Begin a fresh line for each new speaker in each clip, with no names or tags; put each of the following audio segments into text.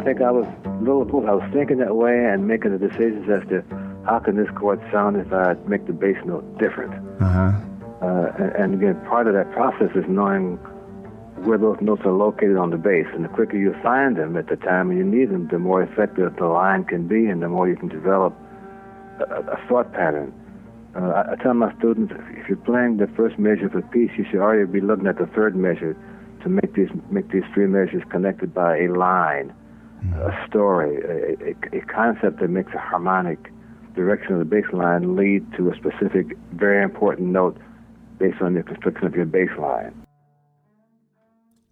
I think I was a little both. I was thinking that way and making the decisions as to how can this chord sound if I make the bass note different. And again, part of that process is knowing where those notes are located on the bass. And the quicker you find them at the time when you need them, the more effective the line can be and the more you can develop a thought pattern. I tell my students, if you're playing the first measure of a piece, you should already be looking at the third measure to make these three measures connected by a line, a story, a concept that makes a harmonic direction of the bass line lead to a specific, very important note based on the construction of your bass line.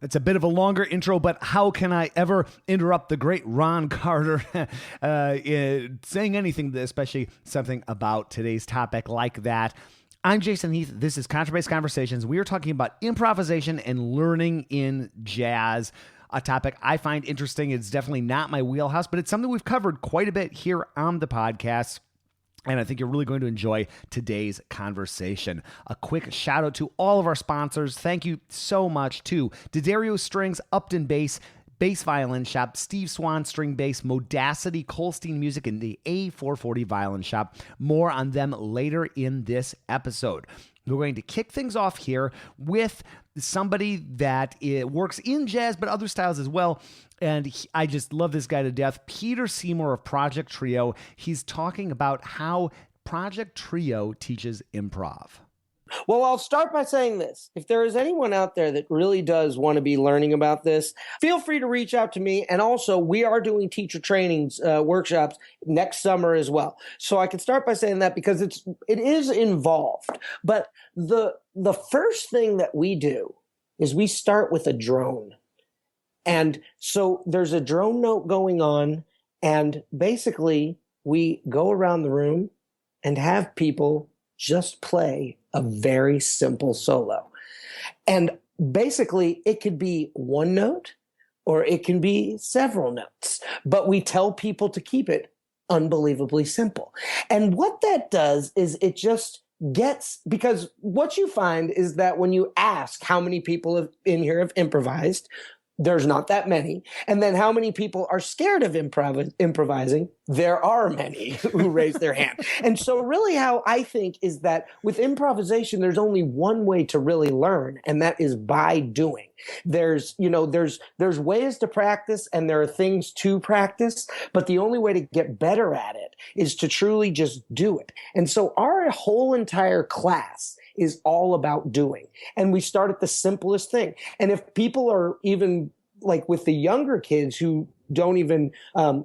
It's a bit of a longer intro, but how can I ever interrupt the great Ron Carter saying anything, especially something about today's topic like that? I'm Jason Heath. This is Contrabass Conversations. We are talking about improvisation and learning in jazz, a topic I find interesting. It's definitely not my wheelhouse, but it's something we've covered quite a bit here on the podcast. And I think you're really going to enjoy today's conversation. A quick shout out to all of our sponsors. Thank you so much to D'Addario Strings, Upton Bass Violin Shop, Steve Swan String Bass, Modacity, Colstein Music, and the A440 Violin Shop. More on them later in this episode. We're going to kick things off here with somebody that works in jazz, but other styles as well. And I just love this guy to death. Peter Seymour of Project Trio. He's talking about how Project Trio teaches improv.
Well, I'll start by saying this. If there is anyone out there that really does want to be learning about this, feel free to reach out to me. And also, we are doing teacher trainings, workshops next summer as well. So I can start by saying that because it is involved. But the first thing that we do is we start with a drone. And so there's a drone note going on, and basically we go around the room and have people just play a very simple solo. And basically it could be one note or it can be several notes, but we tell people to keep it unbelievably simple. And what that does is it just gets, because what you find is that when you ask how many people in here have improvised, there's not that many. And then how many people are scared of improvising? There are many who raise their hand. And so really how I think is that with improvisation, there's only one way to really learn, and that is by doing. There's ways to practice and there are things to practice, but the only way to get better at it is to truly just do it. And so our whole entire class is all about doing. And we start at the simplest thing. And if people are even like with the younger kids who don't even,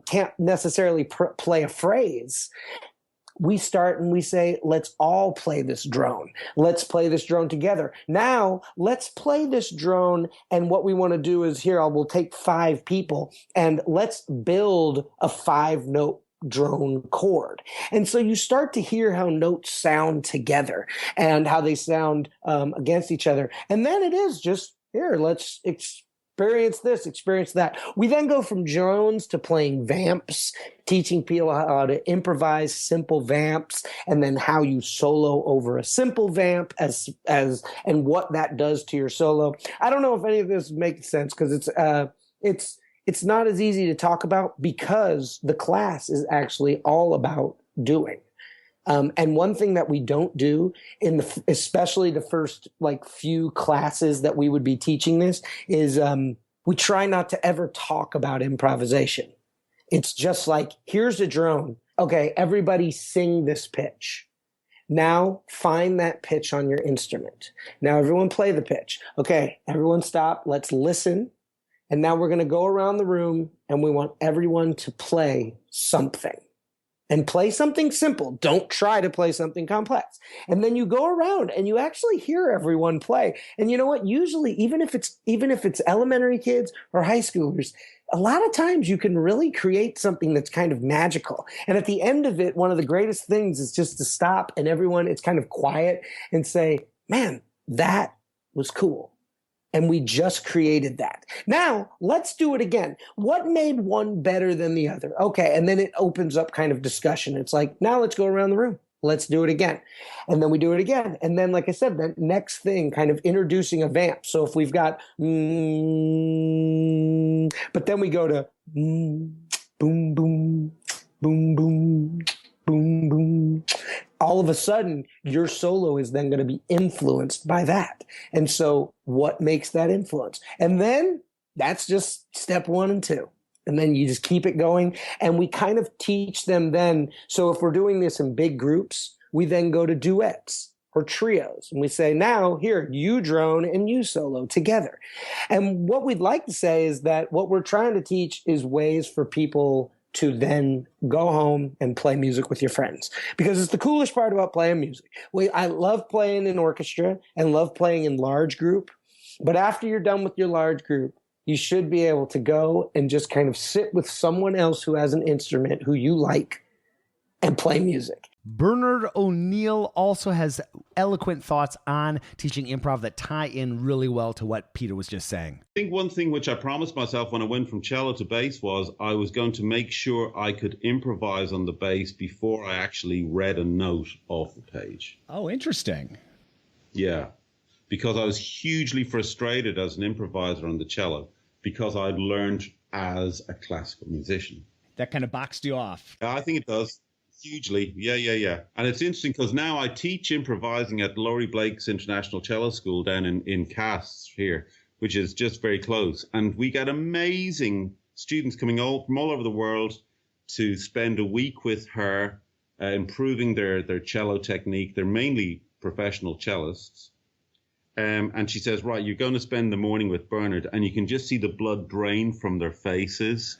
can't necessarily play a phrase, we start and we say, let's all play this drone. Let's play this drone together. Now, let's play this drone. And what we want to do is we'll take 5 people and let's build a 5-note drone chord. And so you start to hear how notes sound together and how they sound against each other. And then it is just, here, let's experience this, experience that. We then go from drones to playing vamps, teaching people how to improvise simple vamps, and then how you solo over a simple vamp and what that does to your solo. I don't know if any of this makes sense because it's not as easy to talk about because the class is actually all about doing. And one thing that we don't do especially the first few classes that we would be teaching this is we try not to ever talk about improvisation. It's just like, here's a drone. Okay, everybody sing this pitch. Now find that pitch on your instrument. Now everyone play the pitch. Okay, everyone stop. Let's listen. And now we're going to go around the room and we want everyone to play something. And play something simple. Don't try to play something complex. And then you go around and you actually hear everyone play. And you know what? Usually, even if it's elementary kids or high schoolers, a lot of times you can really create something that's kind of magical. And at the end of it, one of the greatest things is just to stop and everyone, it's kind of quiet and say, man, that was cool. And we just created that. Now, let's do it again. What made one better than the other? Okay, and then it opens up kind of discussion. It's like, now let's go around the room. Let's do it again. And then we do it again. And then, like I said, the next thing, kind of introducing a vamp. So if we've got, but then we go to boom, boom, boom, boom, boom, boom. All of a sudden, your solo is then going to be influenced by that. And so what makes that influence? And then that's just step 1 and 2. And then you just keep it going. And we kind of teach them then. So if we're doing this in big groups, we then go to duets or trios. And we say, now here, you drone and you solo together. And what we'd like to say is that what we're trying to teach is ways for people to then go home and play music with your friends. Because it's the coolest part about playing music. I love playing in orchestra and love playing in large group. But after you're done with your large group, you should be able to go and just kind of sit with someone else who has an instrument who you like and play music.
Bernard O'Neill also has eloquent thoughts on teaching improv that tie in really well to what Peter was just saying.
I think one thing which I promised myself when I went from cello to bass was I was going to make sure I could improvise on the bass before I actually read a note off the page.
Oh, interesting.
Yeah, because I was hugely frustrated as an improviser on the cello because I'd learned as a classical musician.
That kind of boxed you off.
I think it does. Hugely. Yeah. And it's interesting because now I teach improvising at Laurie Blake's International Cello School down in Cass here, which is just very close. And we get amazing students coming from all over the world to spend a week with her, improving their cello technique. They're mainly professional cellists. And she says, right, you're going to spend the morning with Bernard, and you can just see the blood drain from their faces.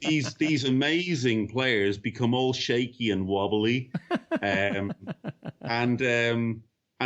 These amazing players become all shaky and wobbly. And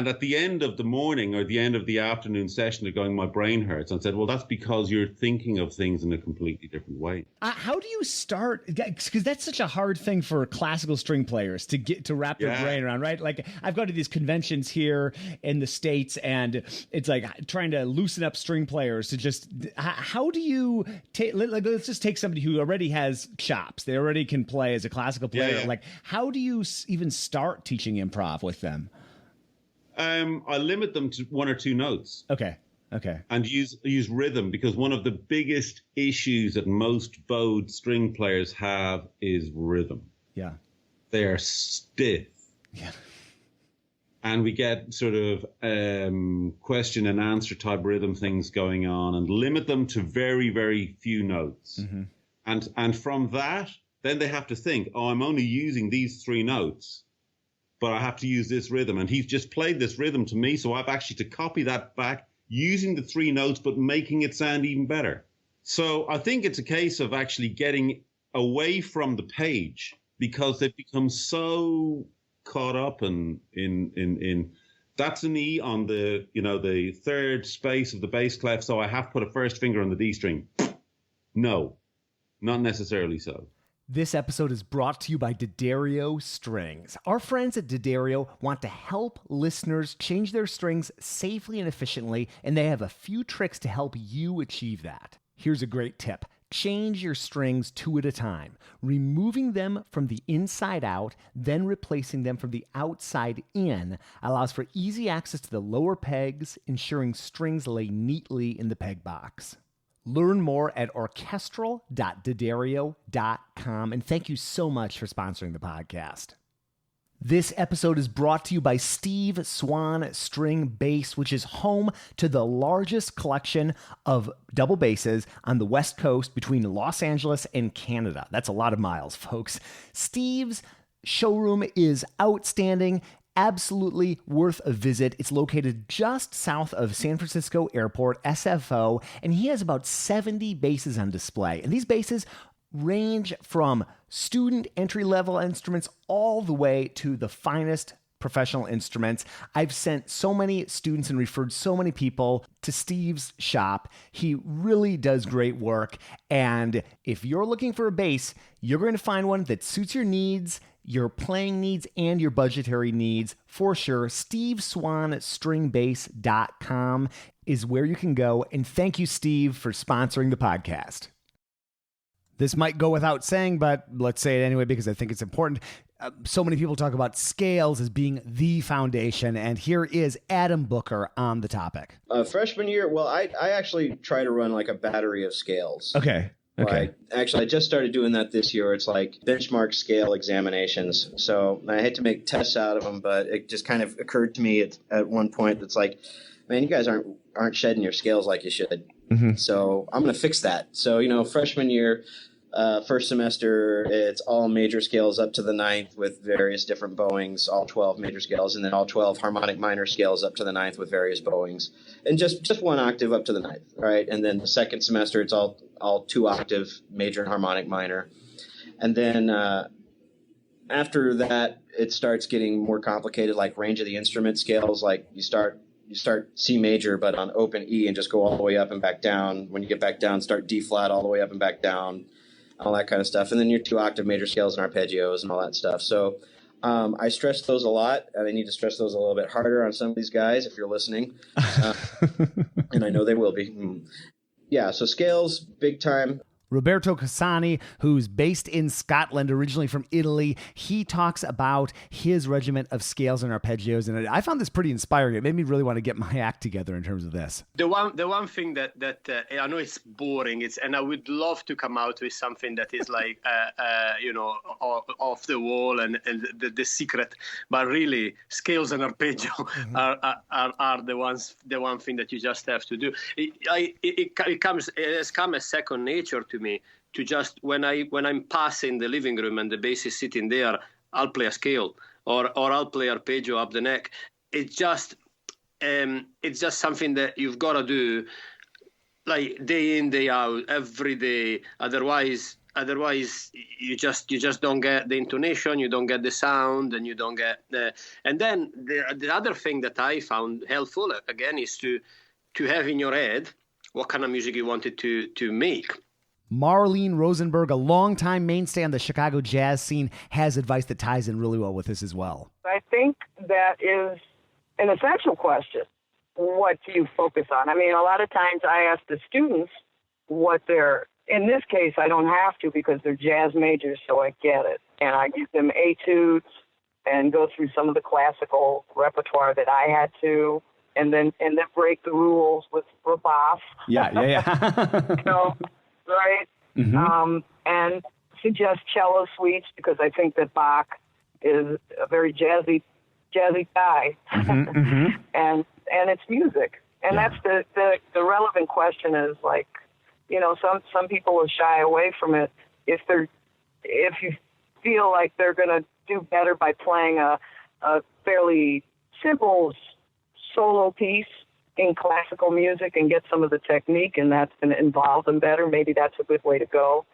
at the end of the morning or the end of the afternoon session, they're going, my brain hurts. And I said, well, that's because you're thinking of things in a completely different way.
How do you start? Because that's such a hard thing for classical string players to get to wrap their brain around, right? Like I've gone to these conventions here in the States, and it's like trying to loosen up string players to just, how do you take, let's just take somebody who already has chops. They already can play as a classical player. Like, how do you even start teaching improv with them?
I limit them to 1 or 2 notes.
Okay.
And use rhythm, because one of the biggest issues that most bowed string players have is rhythm.
Yeah.
They are stiff.
Yeah.
And we get sort of question and answer type rhythm things going on, and limit them to very, very few notes. Mm-hmm. And from that, then they have to think, oh, I'm only using these 3 notes, but I have to use this rhythm. And he's just played this rhythm to me, so I've actually to copy that back using the 3 notes, but making it sound even better. So I think it's a case of actually getting away from the page, because they've become so caught up in that's an E on the, the third space of the bass clef, so I have to put a first finger on the D string. No, not necessarily so.
This episode is brought to you by D'Addario Strings. Our friends at D'Addario want to help listeners change their strings safely and efficiently, and they have a few tricks to help you achieve that. Here's a great tip. Change your strings 2 at a time, removing them from the inside out, then replacing them from the outside in allows for easy access to the lower pegs, ensuring strings lay neatly in the peg box. Learn more at orchestral.daddario.com, and thank you so much for sponsoring the podcast. This episode is brought to you by Steve Swan String Bass, which is home to the largest collection of double basses on the West Coast between Los Angeles and Canada. That's a lot of miles, folks. Steve's showroom is outstanding. Absolutely worth a visit. It's located just south of San Francisco Airport, SFO, and he has about 70 basses on display. And these basses range from student entry-level instruments all the way to the finest professional instruments. I've sent so many students and referred so many people to Steve's shop. He really does great work. And if you're looking for a bass, you're going to find one that suits your needs, your playing needs, and your budgetary needs for sure. SteveSwanStringBass.com is where you can go. And thank you, Steve, for sponsoring the podcast. This might go without saying, but let's say it anyway because I think it's important. so many people talk about scales as being the foundation, and here is Adam Booker on the topic.
Freshman year, well, I actually try to run like a battery of scales.
Okay.
Actually, I just started doing that this year. It's like benchmark scale examinations. So I had to make tests out of them, but it just kind of occurred to me at one point that's like, man, you guys aren't shedding your scales like you should. Mm-hmm. So I'm going to fix that. So, freshman year, first semester, it's all major scales up to the ninth with various different bowings, all 12 major scales, and then all 12 harmonic minor scales up to the ninth with various bowings, and just one octave up to the ninth, right? And then the second semester, it's all 2 octave major and harmonic minor. And then after that, it starts getting more complicated, like range of the instrument scales, like you start C major, but on open E and just go all the way up and back down. When you get back down, start D flat all the way up and back down, all that kind of stuff. And then your 2 octave major scales and arpeggios and all that stuff. So I stress those a lot, and I need to stress those a little bit harder on some of these guys if you're listening. And I know they will be. Yeah, so scales, big time.
Roberto Cassani, who's based in Scotland, originally from Italy, he talks about his regiment of scales and arpeggios, and I found this pretty inspiring. It made me really want to get my act together in terms of this.
The one thing that I know it's boring, and I would love to come out with something that is like off the wall and the secret, but really scales and arpeggio are the one thing that you just have to do. It has come as second nature to me to just when I'm passing the living room and the bass is sitting there, I'll play a scale or I'll play arpeggio up the neck. It's just something that you've got to do like day in, day out, every day. Otherwise you just don't get the intonation, you don't get the sound, and you don't get and then the other thing that I found helpful again is to have in your head what kind of music you wanted to make.
Marlene Rosenberg, a longtime mainstay on the Chicago jazz scene, has advice that ties in really well with this as well.
I think that is an essential question. What do you focus on? I mean, a lot of times I ask the students what they're, in this case, I don't have to because they're jazz majors, so I get it. And I give them etudes and go through some of the classical repertoire that I had to, and then break the rules with Rabaf.
Yeah.
Right? Mm-hmm. And suggest cello suites because I think that Bach is a very jazzy guy. Mm-hmm. and it's music. And that's the relevant question is like, some people will shy away from it if you feel like they're going to do better by playing a fairly simple solo piece in classical music and get some of the technique, and that's going to involve them better. Maybe that's a good way to go.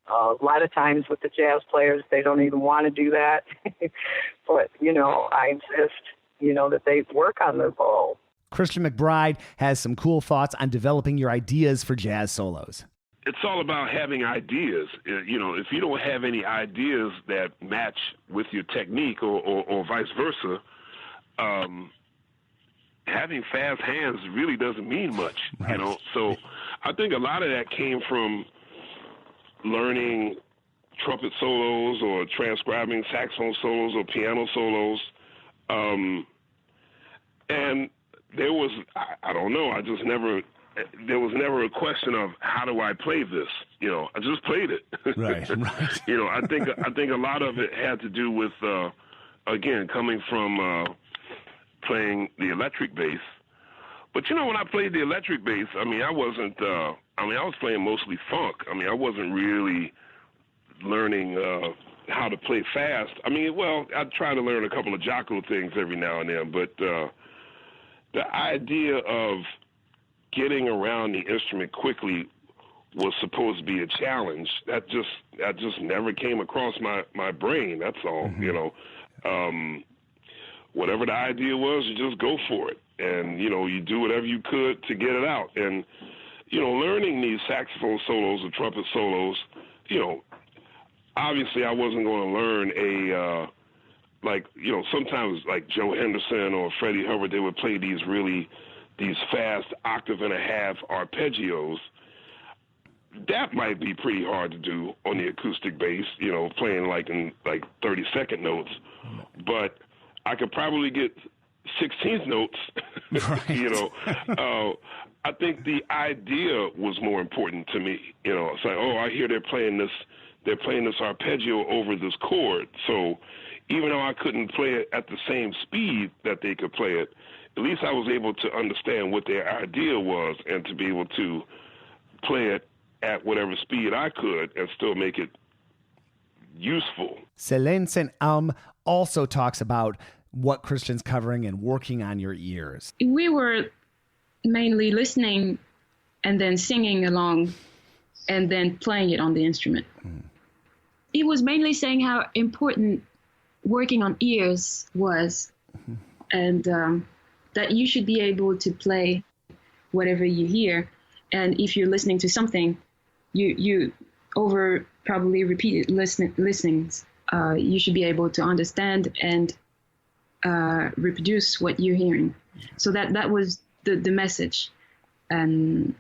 A lot of times with the jazz players, they don't even want to do that. But, I insist, that they work on their bow.
Christian McBride has some cool thoughts on developing your ideas for jazz solos.
It's all about having ideas. If you don't have any ideas that match with your technique or vice versa, having fast hands really doesn't mean much, right. So I think a lot of that came from learning trumpet solos or transcribing saxophone solos or piano solos. And there was, I don't know, there was never a question of how do I play this? I just played it.
Right.
I think a lot of it had to do with, again, coming from playing the electric bass. But when I played the electric bass, I was playing mostly funk. I wasn't really learning how to play fast. I try to learn a couple of Jocko things every now and then, but the idea of getting around the instrument quickly was supposed to be a challenge. That just never came across my brain, that's all, mm-hmm. Whatever the idea was, you just go for it. And, you do whatever you could to get it out. And, learning these saxophone solos or trumpet solos, obviously I wasn't going to learn sometimes like Joe Henderson or Freddie Hubbard, they would play these fast octave and a half arpeggios. that might be pretty hard to do on the acoustic bass, playing in 30-second notes. But I could probably get 16th notes,
Right.
I think the idea was more important to me. It's like, I hear they're playing this arpeggio over this chord. So even though I couldn't play it at the same speed that they could play it, at least I was able to understand what their idea was and to be able to play it at whatever speed I could and still make it useful.
Sélène Saint-Aime also talks about what Christian's covering and working on your ears.
We were mainly listening and then singing along and then playing it on the instrument. He was mainly saying how important working on ears was, and that you should be able to play whatever you hear. And if you're listening to something, you over probably repeated listenings, you should be able to understand and reproduce what you're hearing. So that was the message. And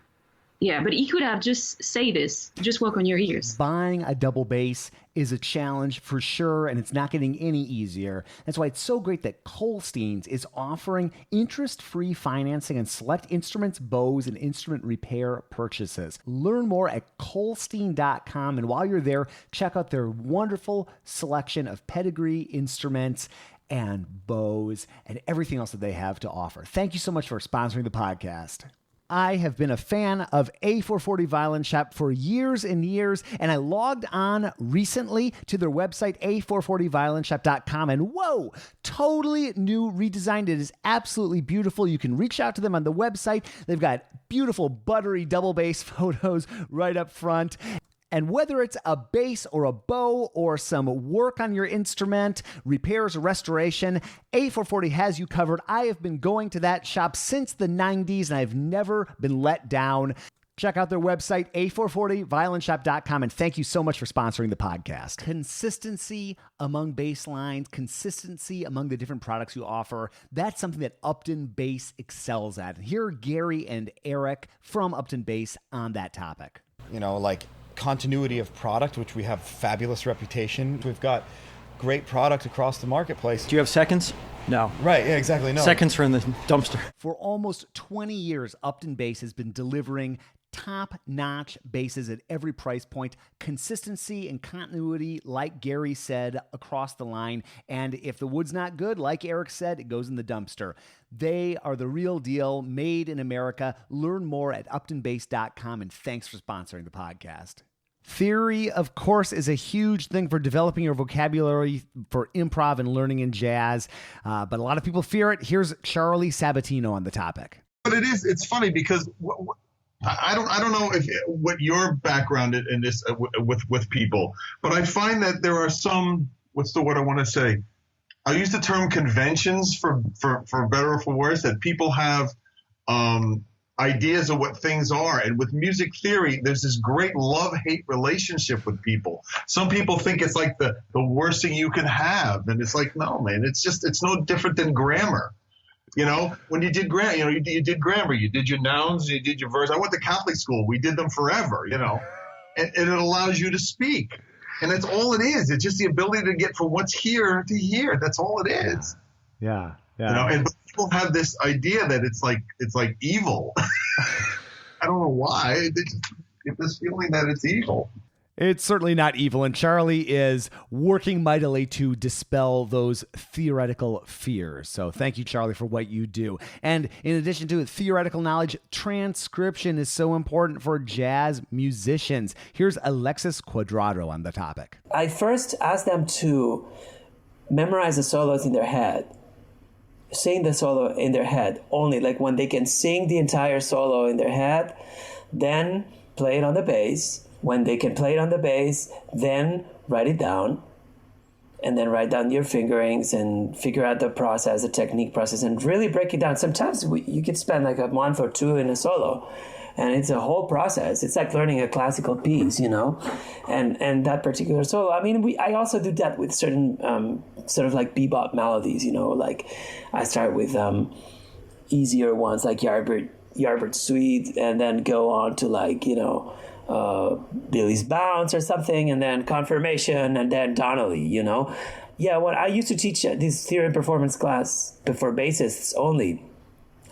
yeah, but he could have just say this, just work on your ears.
Buying a double bass is a challenge for sure, and it's not getting any easier. That's why it's so great that Colstein's is offering interest-free financing on select instruments, bows, and instrument repair purchases. Learn more at Colstein.com, and while you're there, check out their wonderful selection of pedigree instruments and bows and everything else that they have to offer. Thank you so much for sponsoring the podcast. I have been a fan of A440 Violin Shop for years and years, and I logged on recently to their website, a440violinshop.com, and whoa, totally new, redesigned. It is absolutely beautiful. You can reach out to them on the website. They've got beautiful, buttery double bass photos right up front. And whether it's a bass or a bow or some work on your instrument, repairs or restoration, A440 has you covered. I have been going to that shop since the 90s, and I've never been let down. Check out their website, a440violinshop.com, and thank you so much for sponsoring the podcast. Consistency among bass lines, consistency among the different products you offer, that's something that Upton Bass excels at. And here are Gary and Eric from Upton Bass on that topic.
Continuity of product, which we have fabulous reputation. We've got great product across the marketplace.
Do you have seconds? No.
Right, yeah, exactly. No.
Seconds are in the dumpster.
For almost 20 years, Upton Bass has been delivering top-notch basses at every price point, consistency and continuity, like Gary said, across the line. And if the wood's not good, like Eric said, it goes in the dumpster. They are the real deal, made in America. Learn more at uptonbass.com, and thanks for sponsoring the podcast. Theory, of course, is a huge thing for developing your vocabulary for improv and learning in jazz, but a lot of people fear it. Here's Charley Sabatino on the topic.
But it's funny because I don't know what your background in this with people, but I find that there are some, what's the word I want to say? I use the term conventions for better or for worse, that people have ideas of what things are. And with music theory, there's this great love-hate relationship with people. Some people think it's like the worst thing you can have. And it's like, no, man, it's no different than grammar. When you did grammar, you did grammar, you did your nouns, you did your verbs. I went to Catholic school. We did them forever, and it allows you to speak. And that's all it is. It's just the ability to get from what's here to here. That's all it is.
Yeah.
And people have this idea that it's like evil. I don't know why. They just get this feeling that it's evil.
It's certainly not evil, and Charley is working mightily to dispel those theoretical fears. So thank you, Charley, for what you do. And in addition to theoretical knowledge, transcription is so important for jazz musicians. Here's Alexis Cuadrado on the topic.
I first asked them to memorize the solos in their head, sing the solo in their head only, like when they can sing the entire solo in their head, then play it on the bass. When they can play it on the bass, then write it down, and then write down your fingerings and figure out the process, the technique process, and really break it down. Sometimes you could spend like a month or two in a solo, and it's a whole process. It's like learning a classical piece, and that particular solo. I mean, I also do that with certain sort of like bebop melodies, like I start with easier ones like Yardbird Suite, and then go on to like, Billy's Bounce or something, and then Confirmation, and then Donnelly, you know? Yeah, well, I used to teach this theory and performance class for bassists only.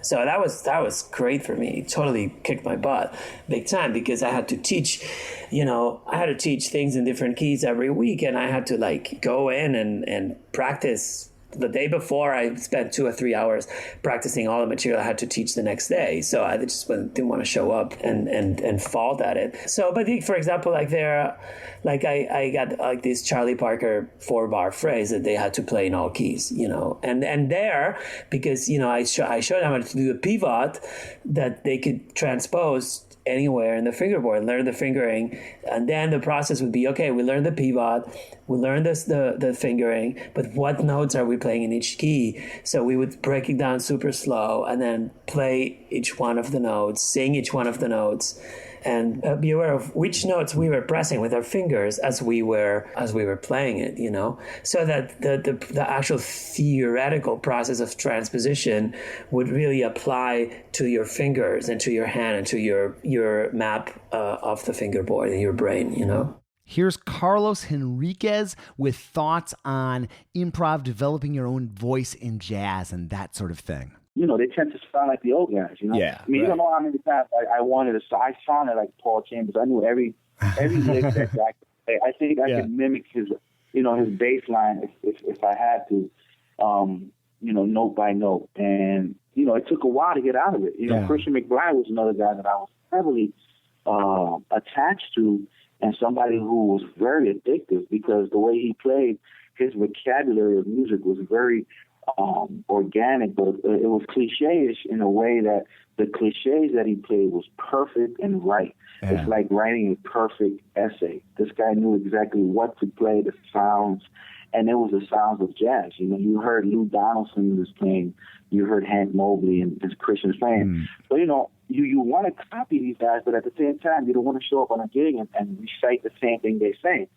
So that was great for me. It totally kicked my butt big time, because I had to teach, things in different keys every week, and I had to like go in and practice. The day before, I spent 2 or 3 hours practicing all the material I had to teach the next day. So I just didn't want to show up and fault at it. So, but for example, like I got like this Charlie Parker 4-bar phrase that they had to play in all keys, you know, and there, because, you know, I showed them how to do a pivot that they could transpose anywhere in the fingerboard, learn the fingering, and then the process would be, okay, we learn the pivot, we learn the fingering, but what notes are we playing in each key? So we would break it down super slow and then play each one of the notes, sing each one of the notes, and be aware of which notes we were pressing with our fingers as we were playing it, you know, so that the actual theoretical process of transposition would really apply to your fingers and to your hand and to your map of the fingerboard in your brain, you know.
Here's Carlos Henriquez with thoughts on improv, developing your own voice in jazz and that sort of thing.
You know, they tend to sound like the old guys, you know?
Yeah.
I mean, you don't know how many times I wanted to, I sounded like Paul Chambers. I knew every lick that guy could play. I think I could mimic his bass line if I had to, note by note. And, you know, it took a while to get out of it. You know, Christian McBride was another guy that I was heavily attached to, and somebody who was very addictive, because the way he played, his vocabulary of music was very organic, but it was cliche-ish in a way that the cliches that he played was perfect and right. Yeah. It's like writing a perfect essay. This guy knew exactly what to play, the sounds, and it was the sounds of jazz. You know, you heard Lou Donaldson was playing, you heard Hank Mobley and Christian playing. So, you know, you want to copy these guys, but at the same time, you don't want to show up on a gig and recite the same thing they say.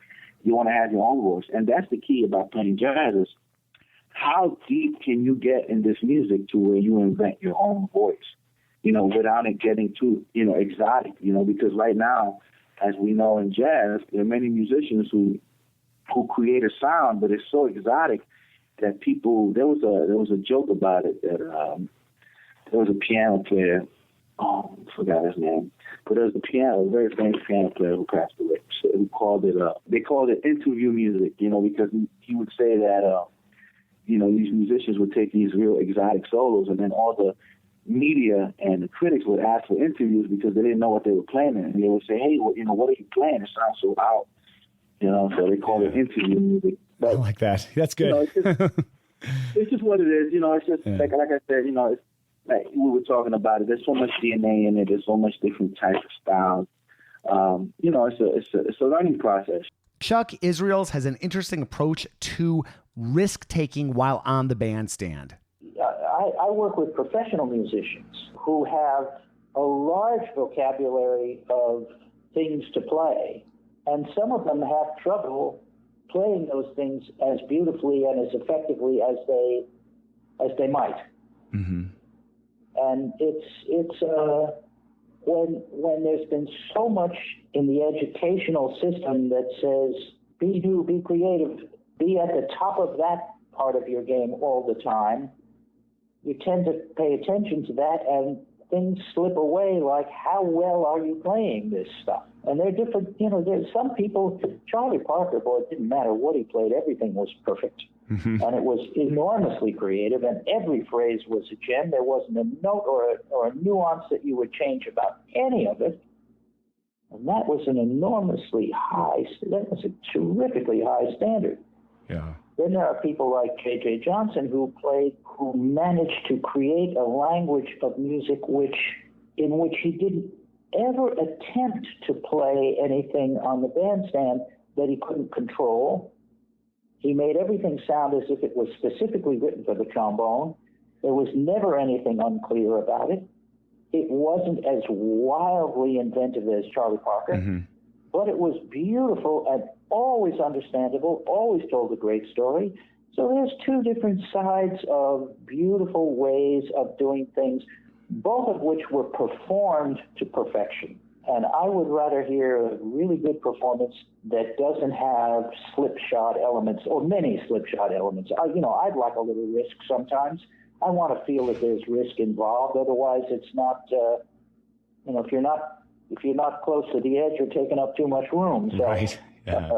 You want to have your own voice. And that's the key about playing jazz is, how deep can you get in this music to where you invent your own voice, you know, without it getting too, you know, exotic, you know, because right now, as we know in jazz, there are many musicians who create a sound, but it's so exotic that people, there was a joke about it that there was a piano player, I forgot his name, but there was a very famous piano player who passed away, who called it, they called it interview music, you know, because he would say that, you know, these musicians would take these real exotic solos, and then all the media and the critics would ask for interviews because they didn't know what they were playing. And they would say, hey, well, you know, what are you playing? It sounds so out. You know, so they call it interview music. But,
I like that. That's good.
You know, it's just what it is. You know, it's just like I said, you know, it's like we were talking about it. There's so much DNA in it. There's so much different types of styles. You know, it's a learning process.
Chuck Israels has an interesting approach to risk-taking while on the bandstand.
I work with professional musicians who have a large vocabulary of things to play, and some of them have trouble playing those things as beautifully and as effectively as they might. Mm-hmm. And it's when there's been so much in the educational system that says be new, be creative, be at the top of that part of your game all the time, you tend to pay attention to that, and things slip away, like how well are you playing this stuff? And they're different, you know, there's some people, Charlie Parker, boy, it didn't matter what he played, everything was perfect. Mm-hmm. And it was enormously creative, and every phrase was a gem. There wasn't a note or a nuance that you would change about any of it. And that was an enormously high, that was a terrifically high standard.
Yeah.
Then there are people like J.J. Johnson who managed to create a language of music in which he didn't ever attempt to play anything on the bandstand that he couldn't control. He made everything sound as if it was specifically written for the trombone. There was never anything unclear about it. It wasn't as wildly inventive as Charlie Parker, mm-hmm. but it was beautiful and always understandable, always told a great story. So there's two different sides of beautiful ways of doing things, both of which were performed to perfection. And I would rather hear a really good performance that doesn't have slipshod elements or many slipshod elements. I'd like a little risk sometimes. I want to feel that there's risk involved. Otherwise, it's not. If you're not close to the edge, you're taking up too much room. So,
right. Yeah.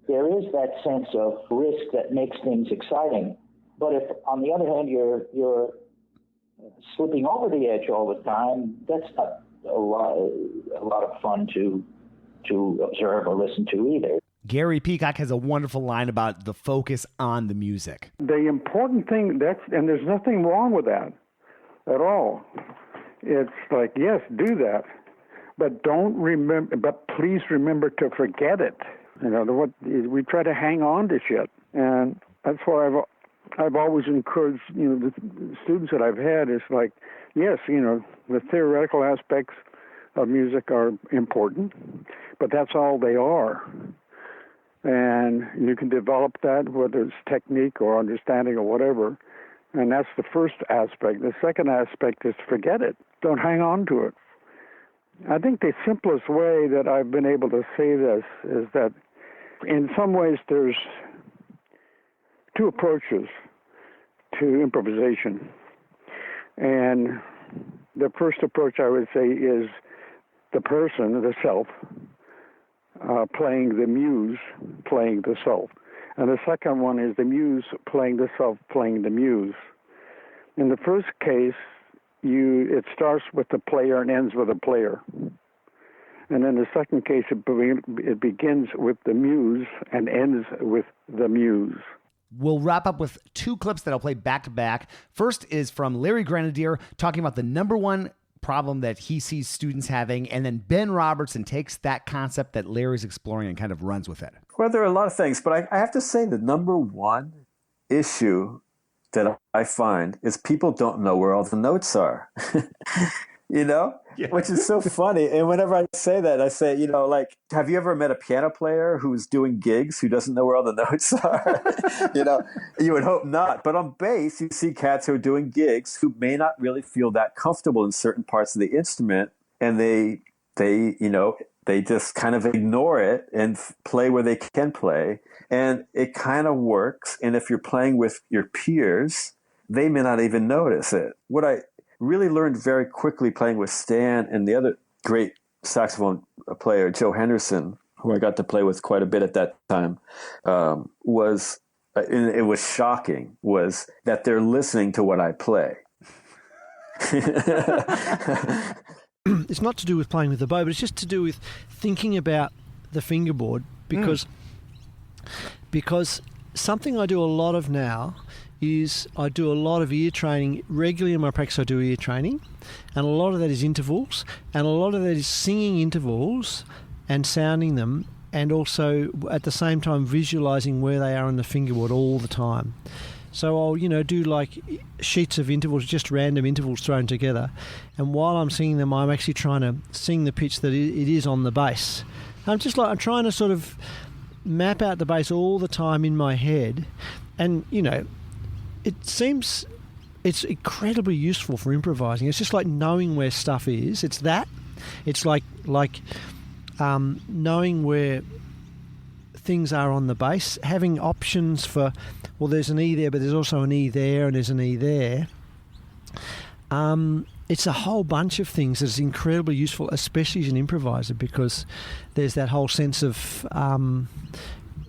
There is that sense of risk that makes things exciting. But if, on the other hand, you're slipping over the edge all the time, that's not a lot of fun to observe or listen to either.
Gary Peacock has a wonderful line about the focus on the music.
The important thing, and there's nothing wrong with that at all. It's like, yes, do that, but please remember to forget it. We try to hang on to shit, and that's why I've always encouraged, the students that I've had is like, yes, the theoretical aspects of music are important, but that's all they are. And you can develop that, whether it's technique or understanding or whatever. And that's the first aspect. The second aspect is forget it. Don't hang on to it. I think the simplest way that I've been able to say this is that in some ways there's two approaches to improvisation. And the first approach I would say is the person, the self, playing the muse, playing the self. And the second one is the muse playing the self, playing the muse. In the first case, it starts with the player and ends with the player. And in the second case, it begins with the muse and ends with the muse.
We'll wrap up with two clips that I'll play back to back. First is from Larry Grenadier talking about the number one problem that he sees students having, and then Ben Robertson takes that concept that Larry's exploring and kind of runs with it.
Well, there are a lot of things, but I have to say the number one issue that I find is people don't know where all the notes are, which is so funny. And whenever I say that, I say, have you ever met a piano player who's doing gigs who doesn't know where all the notes are? You would hope not. But on bass, you see cats who are doing gigs who may not really feel that comfortable in certain parts of the instrument, and they just kind of ignore it and play where they can play. And it kind of works. And if you're playing with your peers, they may not even notice it. What I really learned very quickly playing with Stan and the other great saxophone player, Joe Henderson, who I got to play with quite a bit at that time, was, and it was shocking, was that they're listening to what I play.
It's not to do with playing with the bow, but it's just to do with thinking about the fingerboard, because something I do a lot of now is I do a lot of ear training. Regularly in my practice I do ear training, and a lot of that is intervals, and a lot of that is singing intervals and sounding them, and also at the same time visualizing where they are on the fingerboard all the time. So I'll, do like sheets of intervals, just random intervals thrown together. And while I'm singing them, I'm actually trying to sing the pitch that it is on the bass. I'm trying to sort of map out the bass all the time in my head. And, it seems it's incredibly useful for improvising. It's just like knowing where stuff is. It's that. It's like knowing where things are on the bass, having options for, well, there's an E there, but there's also an E there, and there's an E there. It's a whole bunch of things that's incredibly useful, especially as an improviser, because there's that whole sense of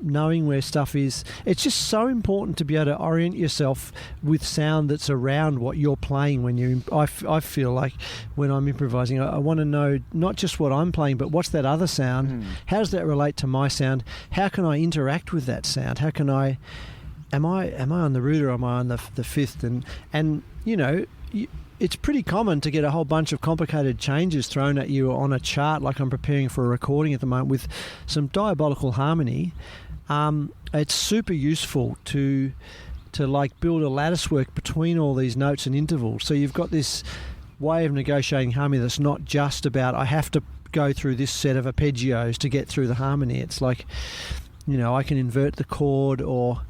knowing where stuff is. It's just so important to be able to orient yourself with sound that's around what you're playing when you're I feel like when I'm improvising, I want to know not just what I'm playing, but what's that other sound? How does that relate to my sound? How can I interact with that sound? How can I am I on the root or am I on the fifth? And it's pretty common to get a whole bunch of complicated changes thrown at you on a chart, like I'm preparing for a recording at the moment with some diabolical harmony. It's super useful to like build a lattice work between all these notes and intervals. So you've got this way of negotiating harmony that's not just about I have to go through this set of arpeggios to get through the harmony. It's like, I can invert the chord, or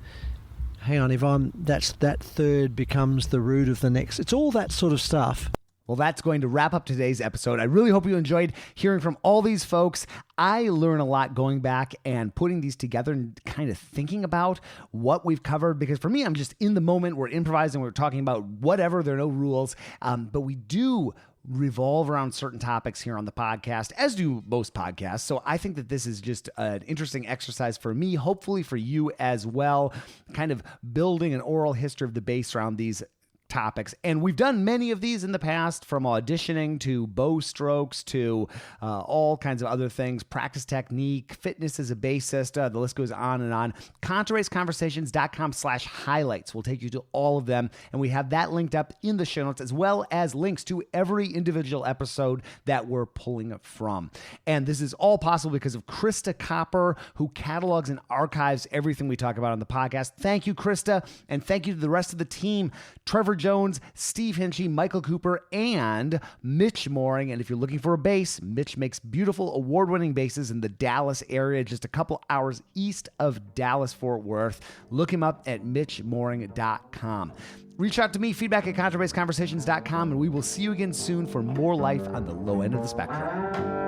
hang on, that third becomes the root of the next. It's all that sort of stuff.
Well, that's going to wrap up today's episode. I really hope you enjoyed hearing from all these folks. I learn a lot going back and putting these together and kind of thinking about what we've covered, because for me, I'm just in the moment. We're improvising. We're talking about whatever. There are no rules, but we do revolve around certain topics here on the podcast, as do most podcasts. So I think that this is just an interesting exercise for me, hopefully for you as well, kind of building an oral history of the bass around these topics. And we've done many of these in the past, from auditioning to bow strokes to all kinds of other things, practice technique, fitness as a bassist, the list goes on and on. ContrabassConversations.com/highlights will take you to all of them. And we have that linked up in the show notes, as well as links to every individual episode that we're pulling from. And this is all possible because of Krista Copper, who catalogs and archives everything we talk about on the podcast. Thank you, Krista. And thank you to the rest of the team, Trevor Jones, Steve Hinchy, Michael Cooper, and Mitch Mooring. And if you're looking for a bass, Mitch makes beautiful award-winning basses in the Dallas area, just a couple hours east of Dallas-Fort Worth. Look him up at mitchmooring.com. Reach out to me, feedback@contrabassconversations.com, and we will see you again soon for more life on the low end of the spectrum.